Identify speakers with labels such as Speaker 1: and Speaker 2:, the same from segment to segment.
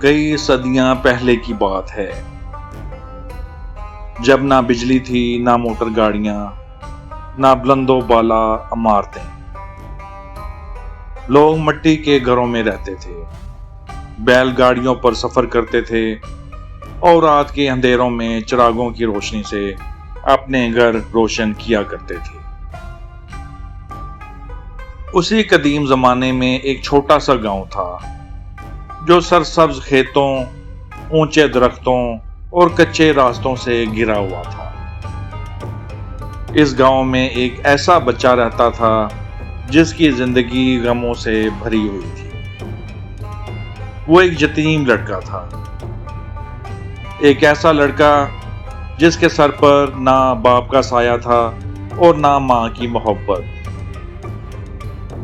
Speaker 1: کئی صدیاں پہلے کی بات ہے، جب نہ بجلی تھی، نہ موٹر گاڑیاں، نہ بلند و بالا عمارتیں۔ لوگ مٹی کے گھروں میں رہتے تھے، بیل گاڑیوں پر سفر کرتے تھے اور رات کے اندھیروں میں چراغوں کی روشنی سے اپنے گھر روشن کیا کرتے تھے۔ اسی قدیم زمانے میں ایک چھوٹا سا گاؤں تھا جو سرسبز کھیتوں، اونچے درختوں اور کچے راستوں سے گھرا ہوا تھا۔ اس گاؤں میں ایک ایسا بچہ رہتا تھا جس کی زندگی غموں سے بھری ہوئی تھی۔ وہ ایک یتیم لڑکا تھا، ایک ایسا لڑکا جس کے سر پر نہ باپ کا سایہ تھا اور نہ ماں کی محبت۔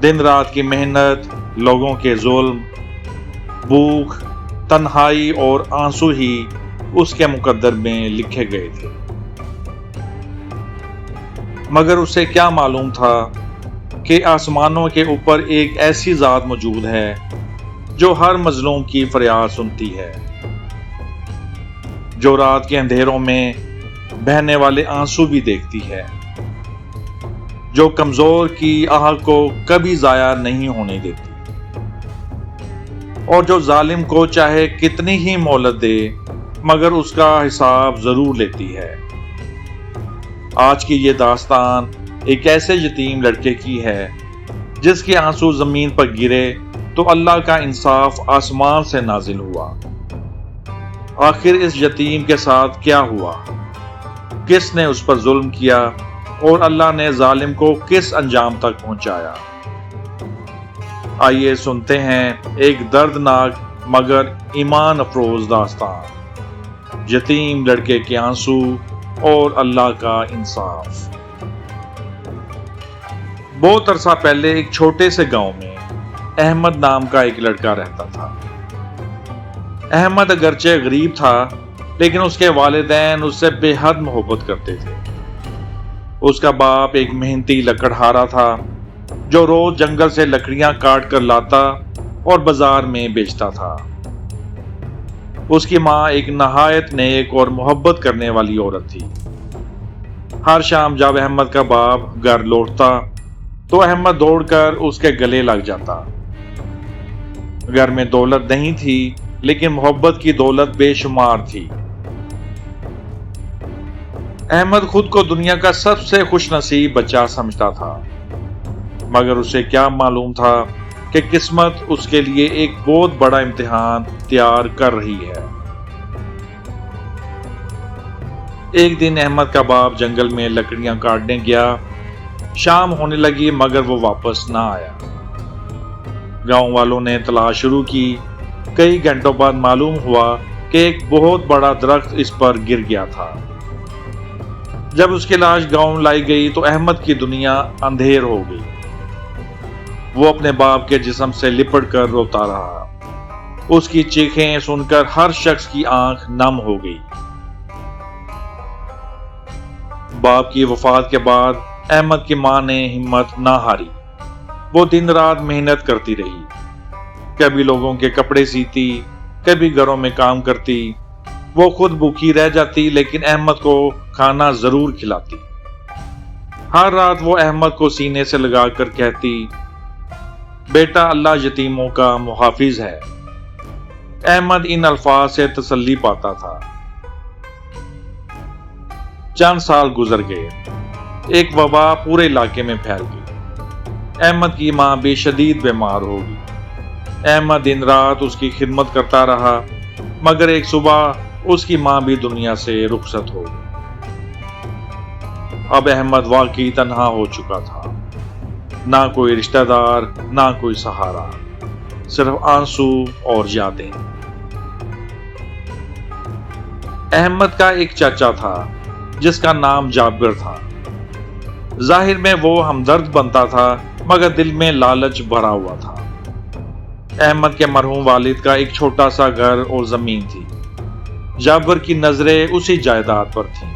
Speaker 1: دن رات کی محنت، لوگوں کے ظلم، بھوک، تنہائی اور آنسو ہی اس کے مقدر میں لکھے گئے تھے۔ مگر اسے کیا معلوم تھا کہ آسمانوں کے اوپر ایک ایسی ذات موجود ہے جو ہر مظلوم کی فریاد سنتی ہے، جو رات کے اندھیروں میں بہنے والے آنسو بھی دیکھتی ہے، جو کمزور کی آہ کو کبھی ضائع نہیں ہونے دیتی، اور جو ظالم کو چاہے کتنی ہی مہلت دے مگر اس کا حساب ضرور لیتی ہے۔ آج کی یہ داستان ایک ایسے یتیم لڑکے کی ہے جس کے آنسو زمین پر گرے تو اللہ کا انصاف آسمان سے نازل ہوا۔ آخر اس یتیم کے ساتھ کیا ہوا؟ کس نے اس پر ظلم کیا اور اللہ نے ظالم کو کس انجام تک پہنچایا؟ آئیے سنتے ہیں ایک دردناک مگر ایمان افروز داستان، یتیم لڑکے کے آنسو اور اللہ کا انصاف۔ بہت عرصہ پہلے ایک چھوٹے سے گاؤں میں احمد نام کا ایک لڑکا رہتا تھا۔ احمد اگرچہ غریب تھا لیکن اس کے والدین اس سے بے حد محبت کرتے تھے۔ اس کا باپ ایک محنتی لکڑہارا تھا جو روز جنگل سے لکڑیاں کاٹ کر لاتا اور بازار میں بیچتا تھا۔ اس کی ماں ایک نہایت نیک اور محبت کرنے والی عورت تھی۔ ہر شام جب احمد کا باپ گھر لوٹتا تو احمد دوڑ کر اس کے گلے لگ جاتا۔ گھر میں دولت نہیں تھی لیکن محبت کی دولت بے شمار تھی۔ احمد خود کو دنیا کا سب سے خوش نصیب بچہ سمجھتا تھا، مگر اسے کیا معلوم تھا کہ قسمت اس کے لیے ایک بہت بڑا امتحان تیار کر رہی ہے۔ ایک دن احمد کا باپ جنگل میں لکڑیاں کاٹنے گیا۔ شام ہونے لگی مگر وہ واپس نہ آیا۔ گاؤں والوں نے تلاش شروع کی۔ کئی گھنٹوں بعد معلوم ہوا کہ ایک بہت بڑا درخت اس پر گر گیا تھا۔ جب اس کی لاش گاؤں لائی گئی تو احمد کی دنیا اندھیر ہو گئی۔ وہ اپنے باپ کے جسم سے لپٹ کر روتا رہا۔ اس کی چیخیں سن کر ہر شخص کی آنکھ نم ہو گئی۔ باپ کی وفات کے بعد احمد کی ماں نے ہمت نہ ہاری۔ وہ دن رات محنت کرتی رہی، کبھی لوگوں کے کپڑے سیتی، کبھی گھروں میں کام کرتی۔ وہ خود بھوکی رہ جاتی لیکن احمد کو کھانا ضرور کھلاتی۔ ہر رات وہ احمد کو سینے سے لگا کر کہتی، بیٹا اللہ یتیموں کا محافظ ہے۔ احمد ان الفاظ سے تسلی پاتا تھا۔ چند سال گزر گئے۔ ایک وبا پورے علاقے میں پھیل گئی۔ احمد کی ماں بے شدید بیمار ہو گئی۔ احمد دن رات اس کی خدمت کرتا رہا مگر ایک صبح اس کی ماں بھی دنیا سے رخصت ہو گئی۔ اب احمد واقعی تنہا ہو چکا تھا، نہ کوئی رشتہ دار، نہ کوئی سہارا، صرف آنسو اور یادیں۔ احمد کا ایک چاچا تھا جس کا نام جابر تھا۔ ظاہر میں وہ ہمدرد بنتا تھا مگر دل میں لالچ بھرا ہوا تھا۔ احمد کے مرحوم والد کا ایک چھوٹا سا گھر اور زمین تھی۔ جابر کی نظریں اسی جائیداد پر تھیں۔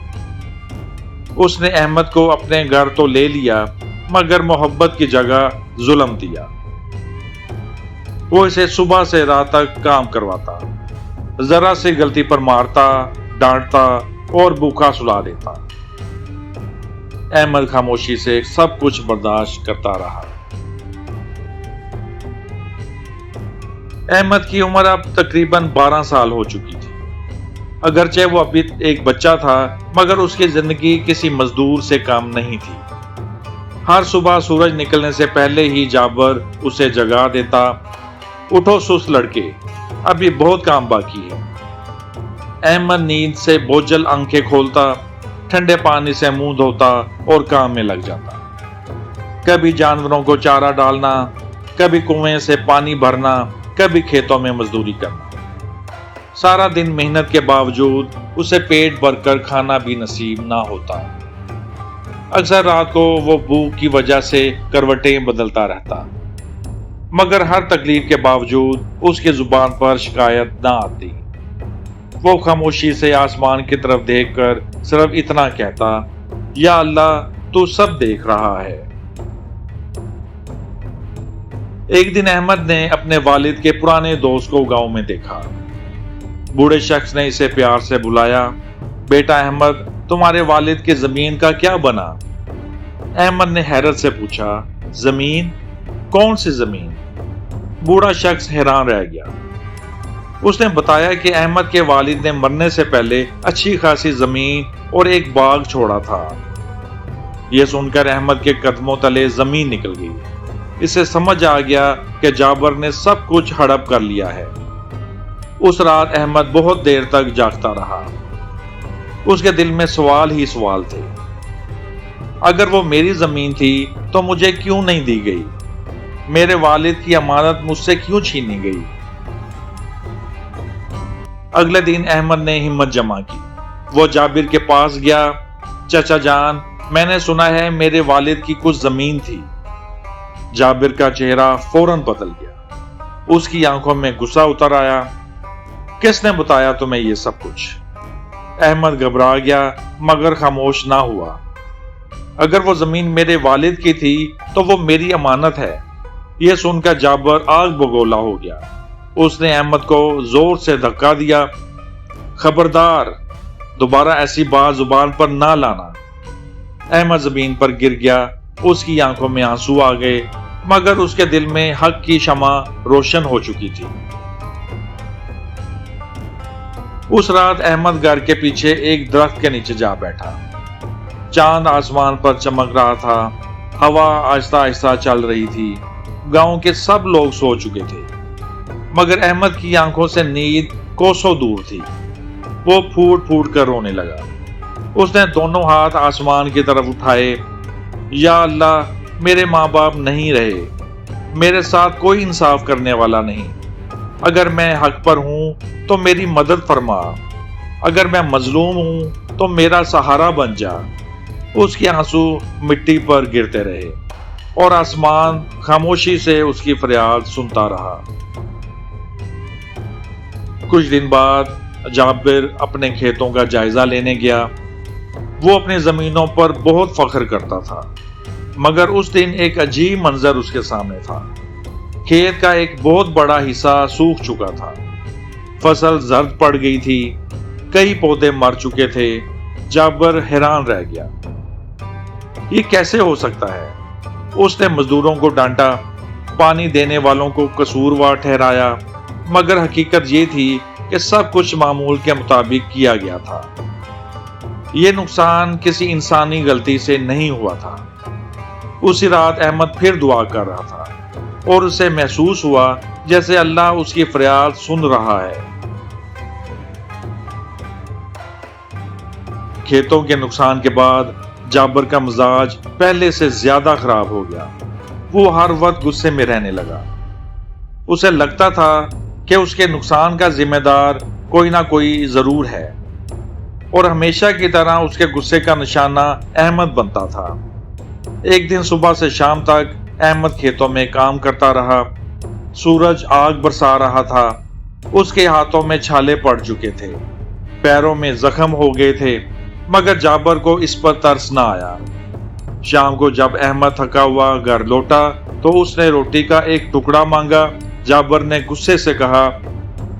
Speaker 1: اس نے احمد کو اپنے گھر تو لے لیا مگر محبت کی جگہ ظلم دیا۔ وہ اسے صبح سے رات تک کام کرواتا، ذرا سی غلطی پر مارتا، ڈانٹتا اور بھوکا سلا دیتا۔ احمد خاموشی سے سب کچھ برداشت کرتا رہا۔ احمد کی عمر اب تقریباً 12 سال ہو چکی تھی۔ اگرچہ وہ ابھی ایک بچہ تھا، مگر اس کی زندگی کسی مزدور سے کم نہیں تھی۔ ہر صبح سورج نکلنے سے پہلے ہی جابر اسے جگا دیتا، اٹھو سست لڑکے، ابھی بہت کام باقی ہے۔ احمد نیند سے بوجھل آنکھیں کھولتا، ٹھنڈے پانی سے منہ دھوتا اور کام میں لگ جاتا۔ کبھی جانوروں کو چارہ ڈالنا، کبھی کنویں سے پانی بھرنا، کبھی کھیتوں میں مزدوری کرنا۔ سارا دن محنت کے باوجود اسے پیٹ بھر کر کھانا بھی نصیب نہ ہوتا۔ اکثر رات کو وہ بھوک کی وجہ سے کروٹیں بدلتا رہتا، مگر ہر تکلیف کے باوجود اس کی زبان پر شکایت نہ آتی۔ وہ خاموشی سے آسمان کی طرف دیکھ کر صرف اتنا کہتا، یا اللہ تو سب دیکھ رہا ہے۔ ایک دن احمد نے اپنے والد کے پرانے دوست کو گاؤں میں دیکھا۔ بوڑھے شخص نے اسے پیار سے بلایا، بیٹا احمد، تمہارے والد کی زمین کا کیا بنا؟ احمد نے حیرت سے پوچھا، زمین؟ کون سی زمین؟ بوڑھا شخص حیران رہ گیا۔ اس نے بتایا کہ احمد کے والد نے مرنے سے پہلے اچھی خاصی زمین اور ایک باغ چھوڑا تھا۔ یہ سن کر احمد کے قدموں تلے زمین نکل گئی۔ اسے سمجھ آ گیا کہ جابر نے سب کچھ ہڑپ کر لیا ہے۔ اس رات احمد بہت دیر تک جاگتا رہا۔ اس کے دل میں سوال ہی سوال تھے۔ اگر وہ میری زمین تھی تو مجھے کیوں نہیں دی گئی؟ میرے والد کی امانت مجھ سے کیوں چھینی گئی؟ اگلے دن احمد نے ہمت جمع کی۔ وہ جابر کے پاس گیا، چچا جان، میں نے سنا ہے میرے والد کی کچھ زمین تھی۔ جابر کا چہرہ فوراً بدل گیا۔ اس کی آنکھوں میں غصہ اتر آیا۔ کس نے بتایا تمہیں یہ سب کچھ؟ احمد گھبرا گیا مگر خاموش نہ ہوا۔ اگر وہ زمین میرے والد کی تھی تو وہ میری امانت ہے۔ یہ سن کر جابر آگ بگولا ہو گیا۔ اس نے احمد کو زور سے دھکا دیا، خبردار، دوبارہ ایسی بات زبان پر نہ لانا۔ احمد زمین پر گر گیا۔ اس کی آنکھوں میں آنسو آ گئے، مگر اس کے دل میں حق کی شمع روشن ہو چکی تھی۔ اس رات احمد گھر کے پیچھے ایک درخت کے نیچے جا بیٹھا۔ چاند آسمان پر چمک رہا تھا، ہوا آہستہ آہستہ چل رہی تھی۔ گاؤں کے سب لوگ سو چکے تھے، مگر احمد کی آنکھوں سے نیند کوسوں دور تھی۔ وہ پھوٹ پھوٹ کر رونے لگا۔ اس نے دونوں ہاتھ آسمان کی طرف اٹھائے، یا اللہ، میرے ماں باپ نہیں رہے، میرے ساتھ کوئی انصاف کرنے والا نہیں۔ اگر میں حق پر ہوں تو میری مدد فرما، اگر میں مظلوم ہوں تو میرا سہارا بن جا۔ اس کے آنسو مٹی پر گرتے رہے اور آسمان خاموشی سے اس کی فریاد سنتا رہا۔ کچھ دن بعد جابر اپنے کھیتوں کا جائزہ لینے گیا۔ وہ اپنی زمینوں پر بہت فخر کرتا تھا، مگر اس دن ایک عجیب منظر اس کے سامنے تھا۔ کھیت کا ایک بہت بڑا حصہ سوکھ چکا تھا، فصل زرد پڑ گئی تھی، کئی پودے مر چکے تھے۔ جابر حیران رہ گیا، یہ کیسے ہو سکتا ہے؟ اس نے مزدوروں کو ڈانٹا، پانی دینے والوں کو قصوروار ٹھہرایا، مگر حقیقت یہ تھی کہ سب کچھ معمول کے مطابق کیا گیا تھا۔ یہ نقصان کسی انسانی غلطی سے نہیں ہوا تھا۔ اسی رات احمد پھر دعا کر رہا تھا اور اسے محسوس ہوا جیسے اللہ اس کی فریاد سن رہا ہے۔ کھیتوں کے نقصان کے بعد جابر کا مزاج پہلے سے زیادہ خراب ہو گیا۔ وہ ہر وقت غصے میں رہنے لگا۔ اسے لگتا تھا کہ اس کے نقصان کا ذمہ دار کوئی نہ کوئی ضرور ہے، اور ہمیشہ کی طرح اس کے غصے کا نشانہ احمد بنتا تھا۔ ایک دن صبح سے شام تک احمد کھیتوں میں کام کرتا رہا۔ سورج آگ برسا رہا تھا، اس کے ہاتھوں میں چھالے پڑ چکے تھے، پیروں میں زخم ہو گئے تھے، مگر جابر کو اس پر ترس نہ آیا۔ شام کو جب احمد تھکا ہوا گھر لوٹا تو اس نے روٹی کا ایک ٹکڑا مانگا۔ جابر نے غصے سے کہا،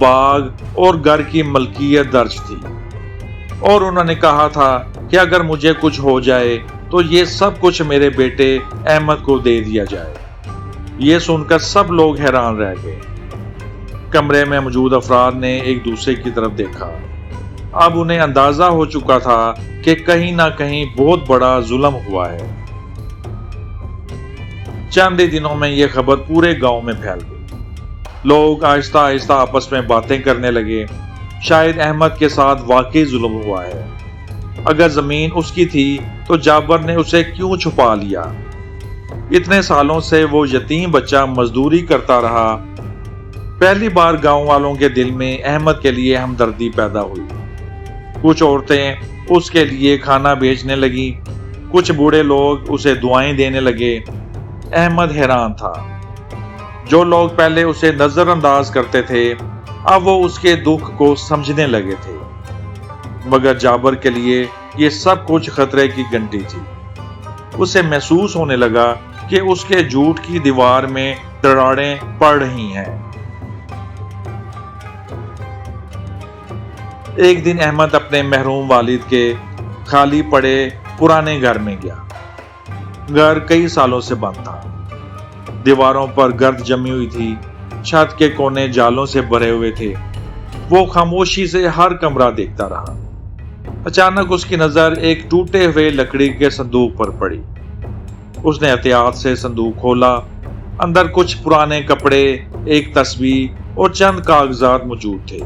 Speaker 1: باغ اور گھر کی ملکیت درج تھی، اور انہوں نے کہا تھا کہ اگر مجھے کچھ ہو جائے تو یہ سب کچھ میرے بیٹے احمد کو دے دیا جائے۔ یہ سن کر سب لوگ حیران رہ گئے۔ کمرے میں موجود افراد نے ایک دوسرے کی طرف دیکھا۔ اب انہیں اندازہ ہو چکا تھا کہ کہیں نہ کہیں بہت بڑا ظلم ہوا ہے۔ چند ہی دنوں میں یہ خبر پورے گاؤں میں پھیل گئی۔ لوگ آہستہ آہستہ آپس میں باتیں کرنے لگے، شاید احمد کے ساتھ واقعی ظلم ہوا ہے۔ اگر زمین اس کی تھی تو جابر نے اسے کیوں چھپا لیا؟ اتنے سالوں سے وہ یتیم بچہ مزدوری کرتا رہا۔ پہلی بار گاؤں والوں کے دل میں احمد کے لیے ہمدردی پیدا ہوئی۔ کچھ عورتیں اس کے لیے کھانا بیچنے لگی، کچھ بوڑھے لوگ اسے دعائیں دینے لگے۔ احمد حیران تھا۔ جو لوگ پہلے اسے نظر انداز کرتے تھے اب وہ اس کے دکھ کو سمجھنے لگے تھے، مگر جابر کے لیے یہ سب کچھ خطرے کی گھنٹی تھی۔ اسے محسوس ہونے لگا کہ اس کے جھوٹ کی دیوار میں دراڑیں پڑ رہی ہیں۔ ایک دن احمد اپنے محروم والد کے خالی پڑے پرانے گھر میں گیا۔ گھر کئی سالوں سے بند تھا، دیواروں پر گرد جمی ہوئی تھی، چھت کے کونے جالوں سے بھرے ہوئے تھے۔ وہ خاموشی سے ہر کمرہ دیکھتا رہا۔ اچانک اس کی نظر ایک ٹوٹے ہوئے لکڑی کے صندوق پر پڑی۔ اس نے احتیاط سے صندوق کھولا۔ اندر کچھ پرانے کپڑے، ایک تسبیح اور چند کاغذات موجود تھے۔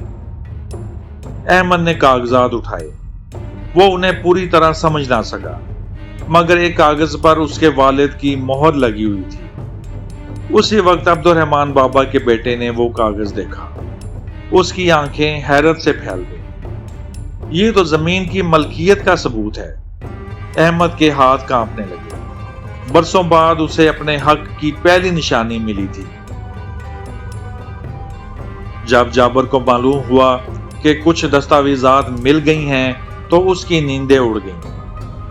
Speaker 1: احمد نے کاغذات اٹھائے۔ وہ انہیں پوری طرح سمجھ نہ سکا، مگر ایک کاغذ پر اس کے والد کی مہر لگی ہوئی تھی۔ اسی وقت عبد الرحمان بابا کے بیٹے نے وہ کاغذ دیکھا۔ اس کی آنکھیں حیرت سے پھیل گئیں۔ یہ تو زمین کی ملکیت کا ثبوت ہے۔ احمد کے ہاتھ کانپنے لگے۔ برسوں بعد اسے اپنے حق کی پہلی نشانی ملی تھی۔ جب جابر کو معلوم ہوا کہ کچھ دستاویزات مل گئی ہیں تو اس کی نیندیں اڑ گئیں۔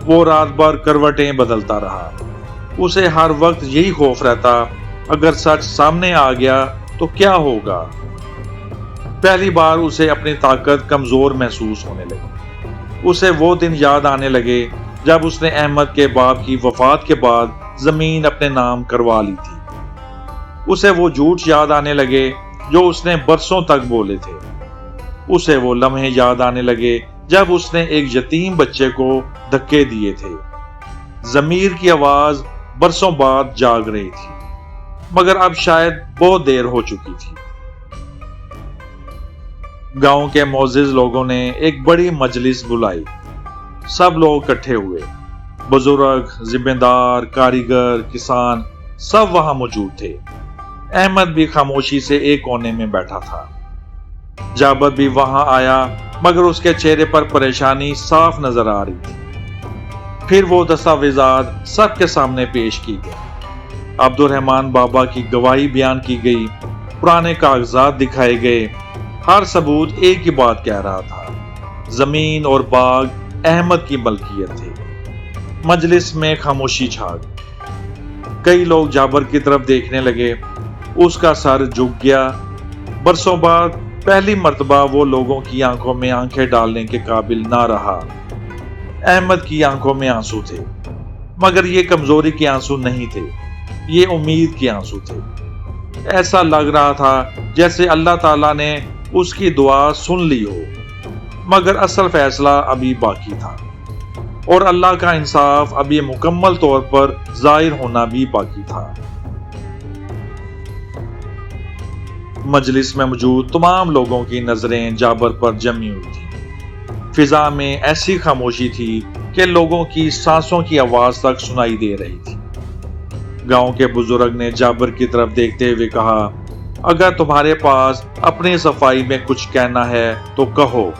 Speaker 1: وہ رات بھر کروٹیں بدلتا رہا۔ اسے ہر وقت یہی خوف رہتا، اگر سچ سامنے آ گیا تو کیا ہوگا؟ پہلی بار اسے اپنی طاقت کمزور محسوس ہونے لگی۔ اسے وہ دن یاد آنے لگے جب اس نے احمد کے باپ کی وفات کے بعد زمین اپنے نام کروا لی تھی۔ اسے وہ جھوٹ یاد آنے لگے جو اس نے برسوں تک بولے تھے۔ اسے وہ لمحے یاد آنے لگے جب اس نے ایک یتیم بچے کو دھکے دیے تھے۔ ضمیر کی آواز برسوں بعد جاگ رہی تھی، مگر اب شاید بہت دیر ہو چکی تھی۔ گاؤں کے معزز لوگوں نے ایک بڑی مجلس بلائی۔ سب لوگ اکٹھے ہوئے، بزرگ، ذمہ دار، کاریگر، کسان، سب وہاں موجود تھے۔ احمد بھی خاموشی سے ایک کونے میں بیٹھا تھا۔ جابر بھی وہاں آیا، مگر اس کے چہرے پر پریشانی صاف نظر آ رہی تھی۔ پھر وہ دستاویزات سب کے سامنے پیش کی گئی۔ عبد الرحمان بابا کی گواہی بیان کی گئی، پرانے کاغذات دکھائے گئے۔ ہر ثبوت ایک ہی بات کہہ رہا تھا، زمین اور باغ احمد کی ملکیت تھے۔ مجلس میں خاموشی چھا گئی۔ کئی لوگ جابر کی طرف دیکھنے لگے۔ اس کا سر جھک گیا۔ برسوں بعد پہلی مرتبہ وہ لوگوں کی آنکھوں میں آنکھیں ڈالنے کے قابل نہ رہا۔ احمد کی آنکھوں میں آنسو تھے، مگر یہ کمزوری کے آنسو نہیں تھے، یہ امید کے آنسو تھے۔ ایسا لگ رہا تھا جیسے اللہ تعالیٰ نے اس کی دعا سن لی ہو، مگر اصل فیصلہ ابھی باقی تھا، اور اللہ کا انصاف ابھی مکمل طور پر ظاہر ہونا بھی باقی تھا۔ مجلس میں موجود تمام لوگوں کی نظریں جابر پر جمی ہوئی تھیں۔ فضا میں ایسی خاموشی تھی کہ لوگوں کی سانسوں کی آواز تک سنائی دے رہی تھی۔ گاؤں کے بزرگ نے جابر کی طرف دیکھتے ہوئے کہا، اگر تمہارے پاس اپنی صفائی میں کچھ کہنا ہے تو کہو۔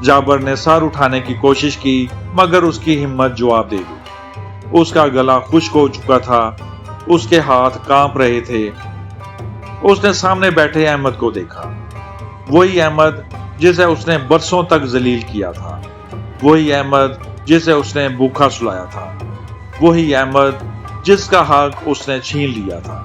Speaker 1: جابر نے سر اٹھانے کی کوشش کی، مگر اس کی ہمت جواب دے دی۔ اس کا گلا خشک ہو چکا تھا، اس کے ہاتھ کانپ رہے تھے۔ اس نے سامنے بیٹھے احمد کو دیکھا، وہی احمد جسے اس نے برسوں تک ذلیل کیا تھا، وہی احمد جسے اس نے بھوکا سلایا تھا، وہی احمد جس کا حق اس نے چھین لیا تھا۔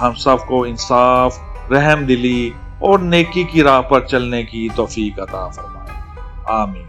Speaker 1: ہم سب کو انصاف، رحم دلی اور نیکی کی راہ پر چلنے کی توفیق عطا فرمائے، آمین۔